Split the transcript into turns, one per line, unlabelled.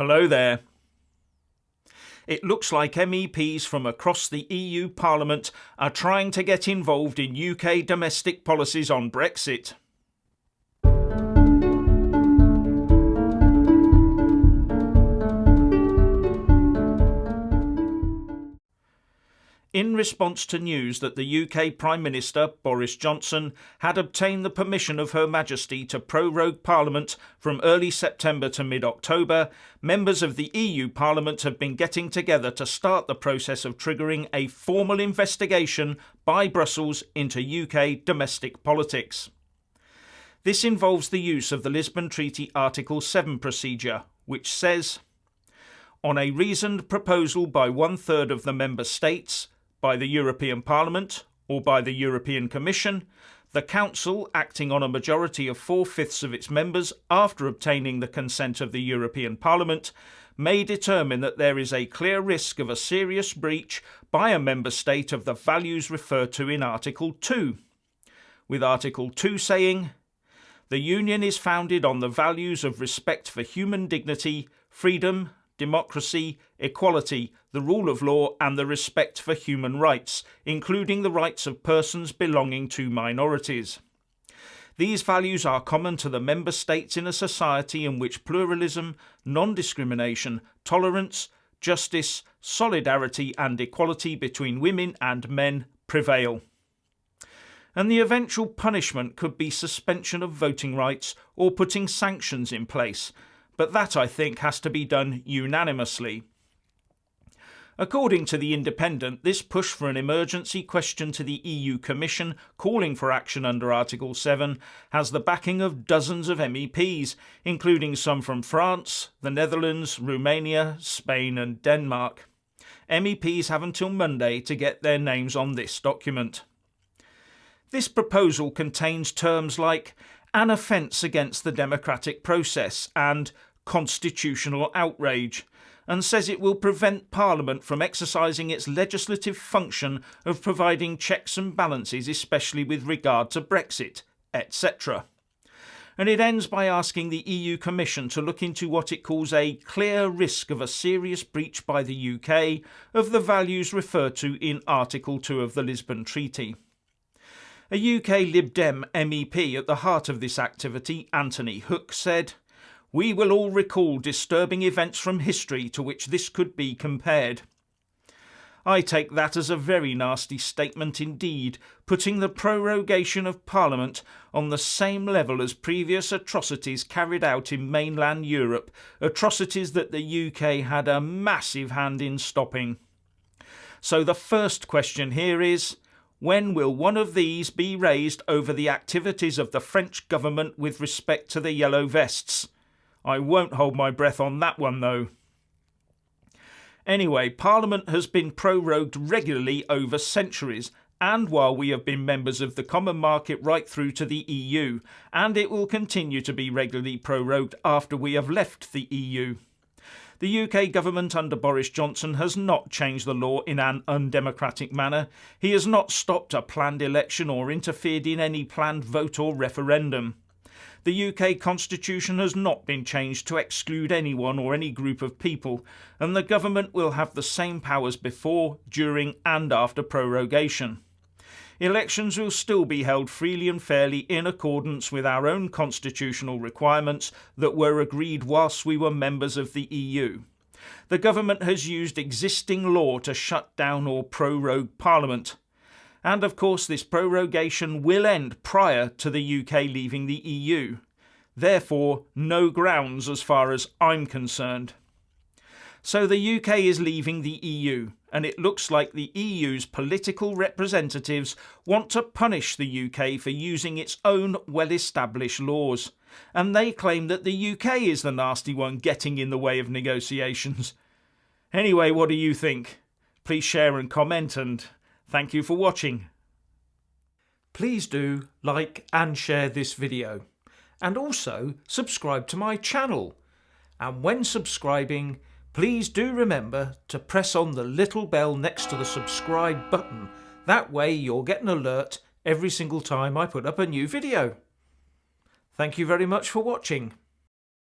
Hello there. It looks like MEPs from across the EU Parliament are trying to get involved in UK domestic policies on Brexit. In response to news that the UK Prime Minister, Boris Johnson, had obtained the permission of Her Majesty to prorogue Parliament from early September to mid-October, members of the EU Parliament have been getting together to start the process of triggering a formal investigation by Brussels into UK domestic politics. This involves the use of the Lisbon Treaty Article 7 procedure, which says, on a reasoned proposal by 1/3 of the Member States, by the European Parliament or by the European Commission, the Council, acting on a majority of 4/5 of its members after obtaining the consent of the European Parliament, may determine that there is a clear risk of a serious breach by a Member State of the values referred to in Article 2, with Article 2 saying, the Union is founded on the values of respect for human dignity, freedom, democracy, equality, the rule of law and the respect for human rights, including the rights of persons belonging to minorities. These values are common to the Member States in a society in which pluralism, non-discrimination, tolerance, justice, solidarity and equality between women and men prevail. And the eventual punishment could be suspension of voting rights or putting sanctions in place, but that, I think, has to be done unanimously. According to The Independent, this push for an emergency question to the EU Commission calling for action under Article 7 has the backing of dozens of MEPs, including some from France, the Netherlands, Romania, Spain and Denmark. MEPs have until Monday to get their names on this document. This proposal contains terms like an offence against the democratic process and constitutional outrage, and says it will prevent Parliament from exercising its legislative function of providing checks and balances, especially with regard to Brexit, etc. And it ends by asking the EU Commission to look into what it calls a clear risk of a serious breach by the UK of the values referred to in Article 2 of the Lisbon Treaty. A UK Lib Dem MEP at the heart of this activity, Anthony Hook, said, we will all recall disturbing events from history to which this could be compared. I take that as a very nasty statement indeed, putting the prorogation of Parliament on the same level as previous atrocities carried out in mainland Europe, atrocities that the UK had a massive hand in stopping. So the first question here is, when will one of these be raised over the activities of the French government with respect to the Yellow Vests? I won't hold my breath on that one though. Anyway, Parliament has been prorogued regularly over centuries, and while we have been members of the common market right through to the EU, and it will continue to be regularly prorogued after we have left the EU. The UK government under Boris Johnson has not changed the law in an undemocratic manner. He has not stopped a planned election or interfered in any planned vote or referendum. The UK constitution has not been changed to exclude anyone or any group of people, and the government will have the same powers before, during and after prorogation. Elections will still be held freely and fairly in accordance with our own constitutional requirements that were agreed whilst we were members of the EU. The government has used existing law to shut down or prorogue Parliament. And of course this prorogation will end prior to the UK leaving the EU. Therefore, no grounds as far as I'm concerned. So the UK is leaving the EU, and it looks like the EU's political representatives want to punish the UK for using its own well-established laws. And they claim that the UK is the nasty one getting in the way of negotiations. Anyway, what do you think? Please share and comment, and thank you for watching. Please do like and share this video, and also subscribe to my channel. And when subscribing, please do remember to press on the little bell next to the subscribe button. That way you'll get an alert every single time I put up a new video. Thank you very much for watching.